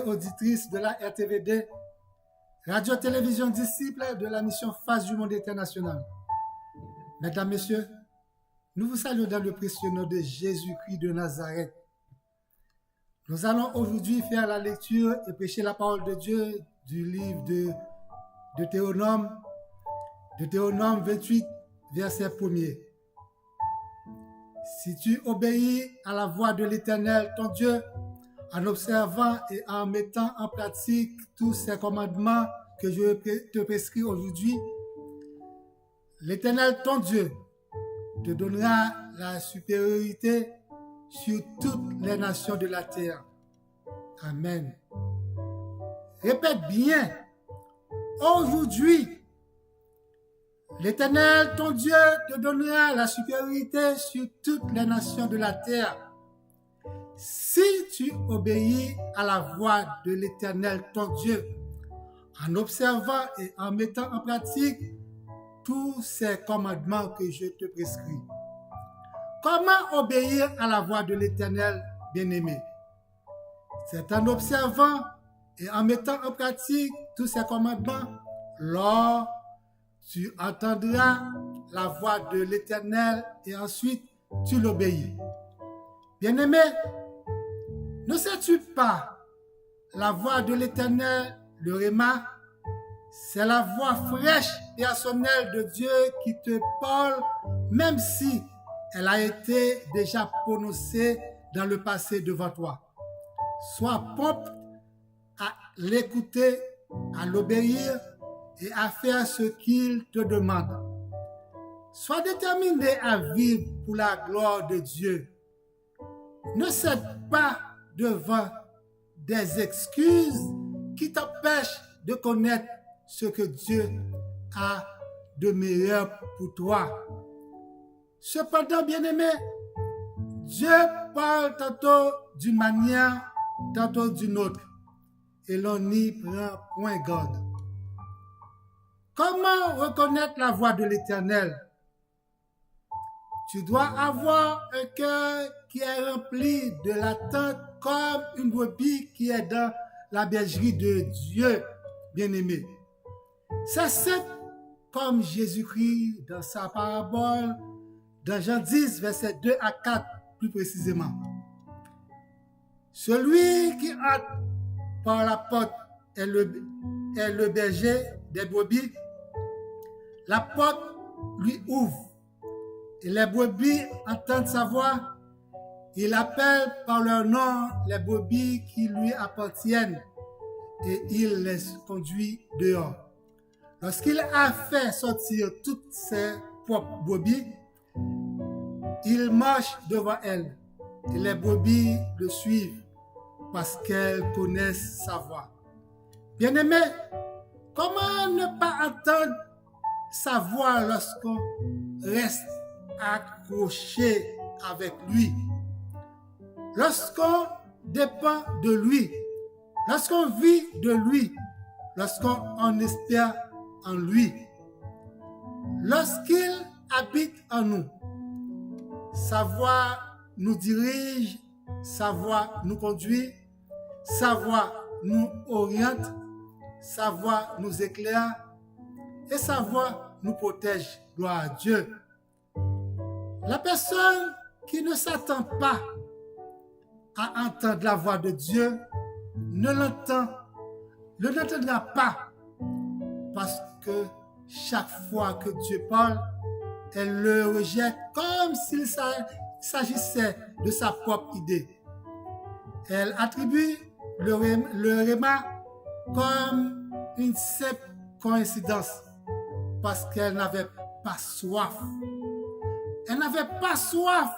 auditrices de la RTVD, Radio-Télévision Disciple de la mission Face du Monde International. Mesdames, Messieurs, nous vous saluons dans le précieux nom de Jésus-Christ de Nazareth. Nous allons aujourd'hui faire la lecture et prêcher la parole de Dieu du livre de Deutéronome 28, verset 1er. Si tu obéis à la voix de l'Éternel, ton Dieu, en observant et en mettant en pratique tous ces commandements que je te prescris aujourd'hui, l'Éternel, ton Dieu, te donnera la supériorité sur toutes les nations de la terre. Amen. Répète bien. Aujourd'hui, l'Éternel, ton Dieu, te donnera la supériorité sur toutes les nations de la terre. Si tu obéis à la voix de l'Éternel, ton Dieu, en observant et en mettant en pratique tous ces commandements que je te prescris. Comment obéir à la voix de l'Éternel, bien-aimé? C'est en observant et en mettant en pratique tous ces commandements, lors tu entendras la voix de l'Éternel et ensuite tu l'obéis. Bien-aimé, ne sais-tu pas la voix de l'Éternel, le Réma? C'est la voix fraîche, personnelle de Dieu qui te parle, même si elle a été déjà prononcée dans le passé devant toi. Sois prompt à l'écouter, à l'obéir et à faire ce qu'il te demande. Sois déterminé à vivre pour la gloire de Dieu. Ne cède pas devant des excuses qui t'empêchent de connaître ce que Dieu a de meilleur pour toi. Cependant, bien-aimé, Dieu parle tantôt d'une manière, tantôt d'une autre, et l'on n'y prend point garde. Comment reconnaître la voix de l'Éternel? Tu dois avoir un cœur qui est rempli de l'attente comme une brebis qui est dans la bergerie de Dieu, bien-aimé. C'est simple comme Jésus-Christ dans sa parabole, dans Jean 10, versets 2 à 4, plus précisément. Celui qui entre par la porte est le berger des brebis. La porte lui ouvre et les brebis entendent sa voix. Il appelle par leur nom les brebis qui lui appartiennent et il les conduit dehors. Lorsqu'il a fait sortir toutes ses propres brebis, il marche devant elles et les brebis le suivent parce qu'elles connaissent sa voix. Bien-aimé, comment ne pas entendre sa voix lorsqu'on reste accroché avec lui? Lorsqu'on dépend de lui, lorsqu'on vit de lui, lorsqu'on espère en lui, lorsqu'il habite en nous, sa voix nous dirige, sa voix nous conduit, sa voix nous oriente, sa voix nous éclaire et sa voix nous protège. Gloire à Dieu. La personne qui ne s'attend pas à entendre la voix de Dieu ne l'entendra pas parce que chaque fois que Dieu parle, elle le rejette comme s'il s'agissait de sa propre idée. Elle attribue le Réma comme une simple coïncidence parce qu'elle n'avait pas soif. Elle n'avait pas soif.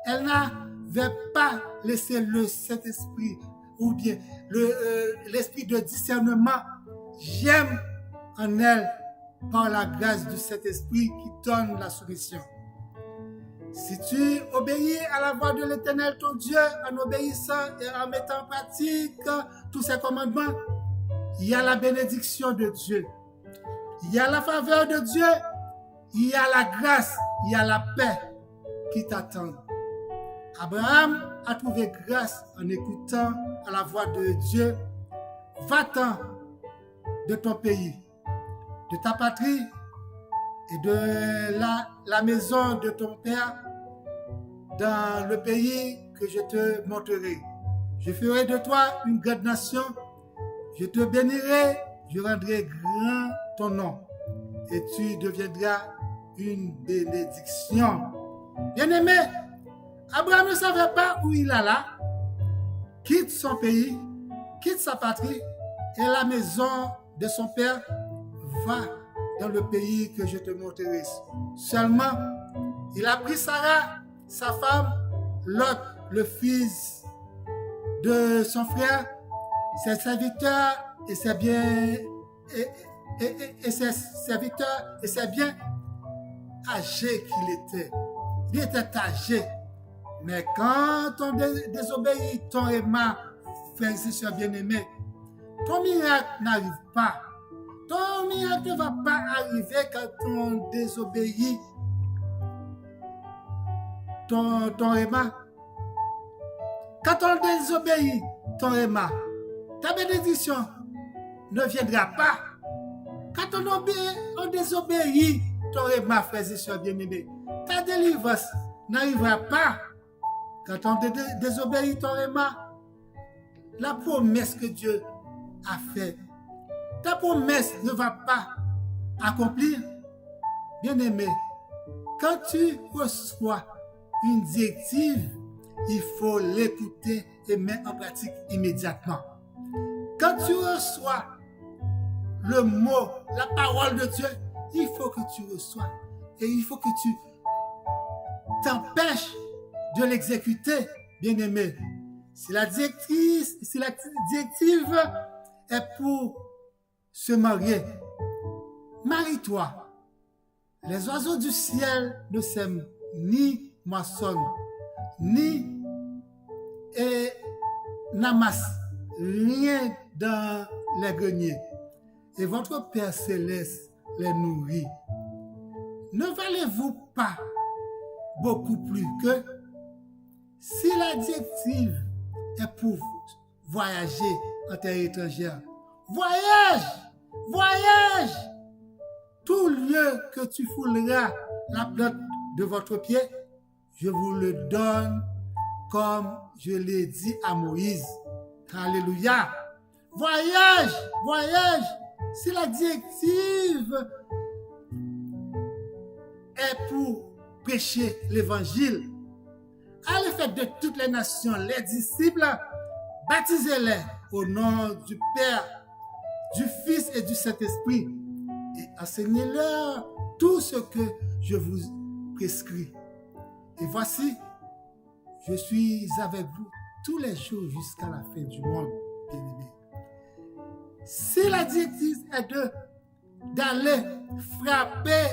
Elle n'avait pas laissé le Saint-Esprit ou bien l'esprit de discernement germe en elle par la grâce du Saint-Esprit qui donne la soumission. Si tu obéis à la voix de l'Éternel, ton Dieu, en obéissant et en mettant en pratique tous ses commandements, il y a la bénédiction de Dieu, il y a la faveur de Dieu, il y a la grâce, il y a la paix qui t'attendent. Abraham a trouvé grâce en écoutant à la voix de Dieu. Va-t'en de ton pays, de ta patrie et de la maison de ton père dans le pays que je te montrerai. Je ferai de toi une grande nation, je te bénirai, je rendrai grand ton nom et tu deviendras une bénédiction. Bien-aimé, Abraham ne savait pas où il allait, quitte son pays, quitte sa patrie et la maison de son père, va dans le pays que je te montrerai. Seulement, il a pris Sarah, sa femme, Lot, le fils de son frère, ses serviteurs et ses biens, ses serviteurs et ses biens, âgé qu'il était. Il était âgé. Mais quand on désobéit, ton aimant, frères et sœurs bien-aimés, ton miracle n'arrive pas. Ton miracle ne va pas arriver quand on désobéit ton aimant. Quand on désobéit ton aimant, ta bénédiction ne viendra pas. Quand on désobéit ton aimant, frères et sœurs bien-aimés, ta délivrance n'arrivera pas. Quand on désobéit ton aimant, la promesse que Dieu a faite, ta promesse ne va pas accomplir. Bien-aimé, quand tu reçois une directive, il faut l'écouter et mettre en pratique immédiatement. Quand tu reçois le mot, la parole de Dieu, il faut que tu reçois et il faut que tu t'empêches de l'exécuter, bien-aimé. Si la directive est pour se marier, marie-toi. Les oiseaux du ciel ne sèment ni moissonnent, ni n'amassent rien dans les greniers. Et votre Père céleste les nourrit. Ne valez-vous pas beaucoup plus que si la directive est pour voyager en terre étrangère? Voyage! Tout lieu que tu fouleras la plante de votre pied, je vous le donne comme je l'ai dit à Moïse. Alléluia! Voyage! Si la directive est pour prêcher l'évangile, allez faire de toutes les nations les disciples, baptisez-les au nom du Père, du Fils et du Saint-Esprit et enseignez-leur tout ce que je vous prescris. Et voici, je suis avec vous tous les jours jusqu'à la fin du monde, bien-aimés. Si la directive est d'aller frapper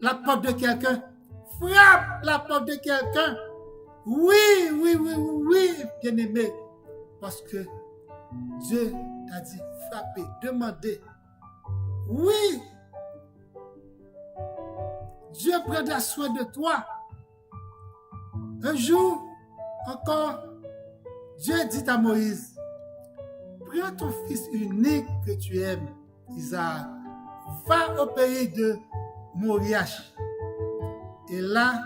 la porte de quelqu'un, frappe la porte de quelqu'un. Oui, bien-aimé. Parce que Dieu t'a dit frapper, demander. Oui. Dieu prendra soin de toi. Un jour, encore, Dieu dit à Moïse, prends ton fils unique que tu aimes, Isaac, va au pays de Moriach. Et là,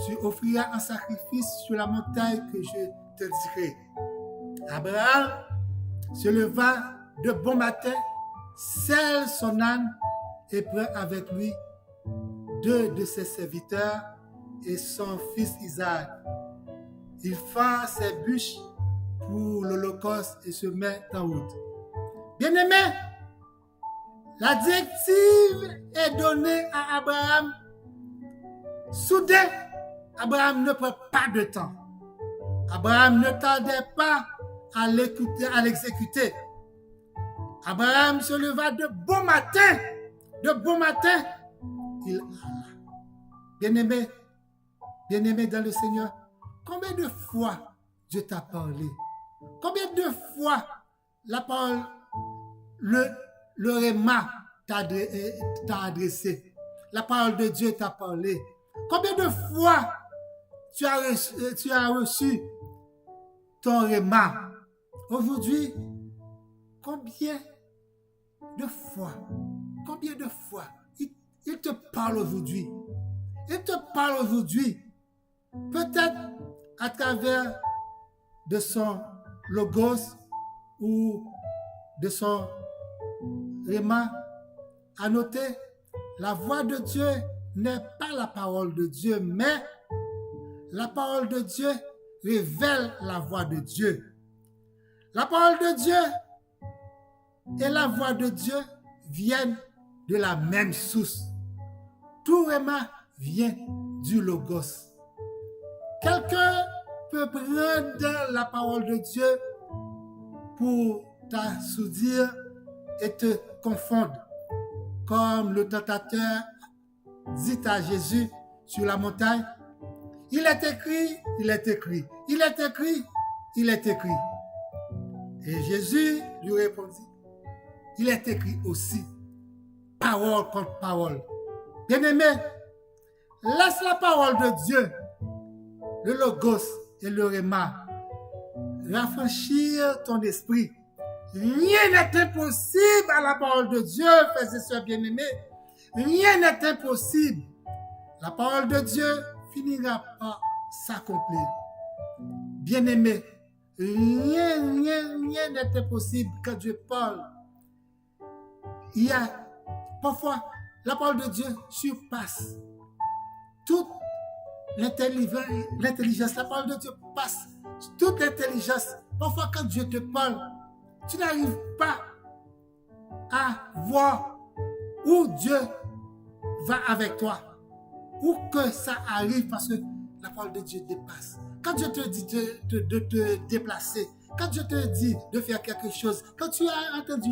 tu offriras un sacrifice sur la montagne que je te dirai. Abraham se leva de bon matin, selle son âne et prend avec lui 2 de ses serviteurs et son fils Isaac. Il fend ses bûches pour l'Holocauste et se met en route. Bien-aimé, la directive est donnée à Abraham. Soudain, Abraham ne prend pas de temps. Abraham ne tardait pas à l'écouter, à l'exécuter. Abraham se leva de bon matin. Il alla. Bien-aimé dans le Seigneur, combien de fois Dieu t'a parlé? Combien de fois la parole, le réma t'a adressé? La parole de Dieu t'a parlé. Combien de fois tu as reçu ton réma. Aujourd'hui, combien de fois il te parle aujourd'hui? Il te parle aujourd'hui, peut-être à travers de son logos ou de son réma. À noter, la voix de Dieu n'est pas la parole de Dieu, mais la parole de Dieu révèle la voix de Dieu. La parole de Dieu et la voix de Dieu viennent de la même source. Tout réma vient du logos. Quelqu'un peut prendre la parole de Dieu pour t'assourdir et te confondre. Comme le tentateur dit à Jésus sur la montagne, il est écrit, il est écrit, il est écrit, il est écrit. Et Jésus lui répondit, il est écrit aussi, parole contre parole. Bien-aimé, laisse la parole de Dieu, le logos et le réma, rafraîchir ton esprit. Rien n'est impossible à la parole de Dieu, frères et sœurs bien-aimés. Rien n'est impossible. La parole de Dieu finira par s'accomplir. Bien-aimé, rien n'est impossible quand Dieu parle. Il y a parfois, la parole de Dieu surpasse toute l'intelligence. La parole de Dieu passe toute l'intelligence. Parfois, quand Dieu te parle, tu n'arrives pas à voir où Dieu va avec toi, où que ça arrive parce que la parole de Dieu dépasse. Quand Dieu te dit de te déplacer, quand Dieu te dit de faire quelque chose, quand tu as entendu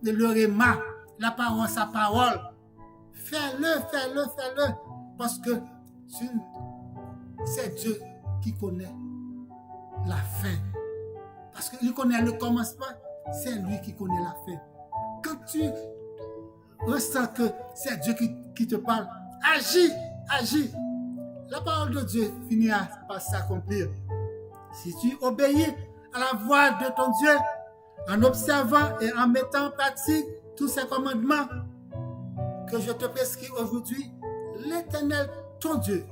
le réma, la parole, sa parole, fais-le, parce que c'est Dieu qui connaît la fin. Parce qu'il connaît le commencement, c'est lui qui connaît la fin. Quand tu ressens que c'est Dieu qui te parle, agis. La parole de Dieu finira par s'accomplir. Si tu obéis à la voix de ton Dieu, en observant et en mettant en pratique tous ces commandements que je te prescris aujourd'hui, l'Éternel, ton Dieu,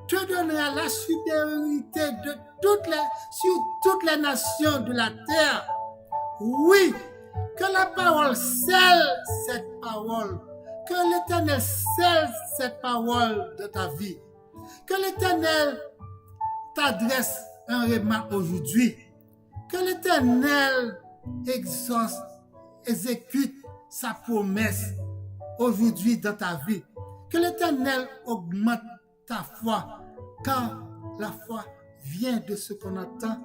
te donnera la supériorité sur toutes les nations de la terre. Oui, que la parole scelle cette parole, que l'Éternel scelle cette parole de ta vie, que l'Éternel t'adresse un réma aujourd'hui, que l'Éternel exécute sa promesse aujourd'hui dans ta vie, que l'Éternel augmente ta foi, car la foi vient de ce qu'on entend,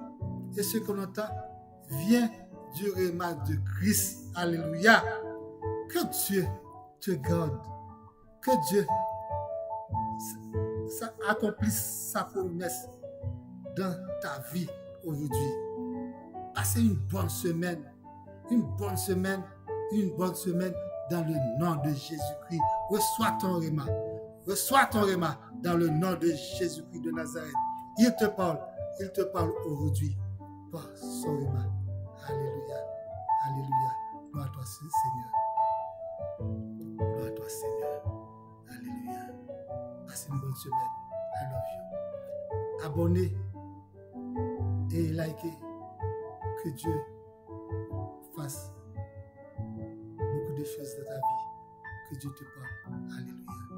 et ce qu'on entend vient du réma de Christ. Alléluia. Que Dieu te garde, que Dieu accomplisse sa promesse dans ta vie aujourd'hui. Passez une bonne semaine dans le nom de Jésus-Christ. Reçois ton réma dans le nom de Jésus-Christ de Nazareth. Il te parle aujourd'hui par son réma. Alléluia. Gloire à toi, Seigneur. Alléluia. Passez une bonne semaine. I love you. Abonnez et likez. Que Dieu fasse beaucoup de choses dans ta vie. Que Dieu te parle. Alléluia.